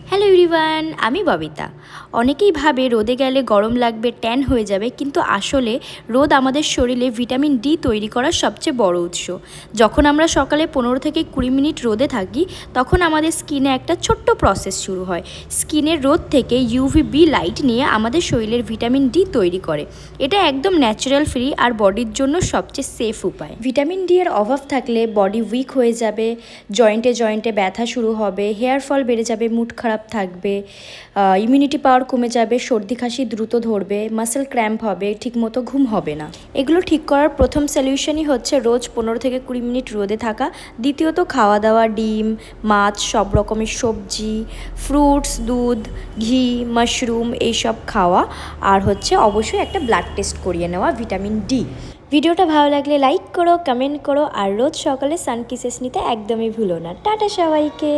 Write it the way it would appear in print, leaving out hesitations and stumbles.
Hello everyone, আমি ববিতা। অনেকেই ভাবে রোদে গেলে গরম লাগবে, ট্যান হয়ে যাবে, কিন্তু আসলে রোদ আমাদের শরীরে ভিটামিন ডি তৈরি করার সবচেয়ে বড় উৎস। যখন আমরা সকালে 15 থেকে 20 মিনিট রোদে থাকি, তখন আমাদের স্কিনে একটা ছোট্ট প্রসেস শুরু হয়। স্কিনের রোদ থেকে ইউভিবি লাইট নিয়ে আমাদের শরীরের ভিটামিন ডি তৈরি করে। এটা একদম ন্যাচারাল, ফ্রি আর বডির জন্য সবচেয়ে সেফ উপায়। ভিটামিন ডি এর অভাব থাকলে বডি উইক হয়ে যাবে, জয়েন্টে জয়েন্টে ব্যথা শুরু হবে, হেয়ার ফল বেড়ে যাবে, মুড খারাপ থাকবে, ইমিউনিটি পাওয়ার কমে যাবে, সর্দি কাশি দ্রুত ধরবে, মাসেল ক্র্যাম্প হবে, ঠিকমতো ঘুম হবে না। এগুলো ঠিক করার প্রথম সলিউশনই হচ্ছে রোজ 15 থেকে 20 মিনিট রোদে থাকা। দ্বিতীয়ত খাওয়া দাওয়া, ডিম, মাছ, সব রকমের সবজি, ফ্রুটস, দুধ, ঘি, মাশরুম এইসব খাওয়া। আর হচ্ছে অবশ্যই একটা ব্লাড টেস্ট করিয়ে নেওয়া ভিটামিন ডি। ভিডিওটা ভালো লাগলে লাইক করো, কমেন্ট করো, আর রোজ সকালে সান কিসেস নিতে একদমই ভুলো না। টাটা সবাইকে।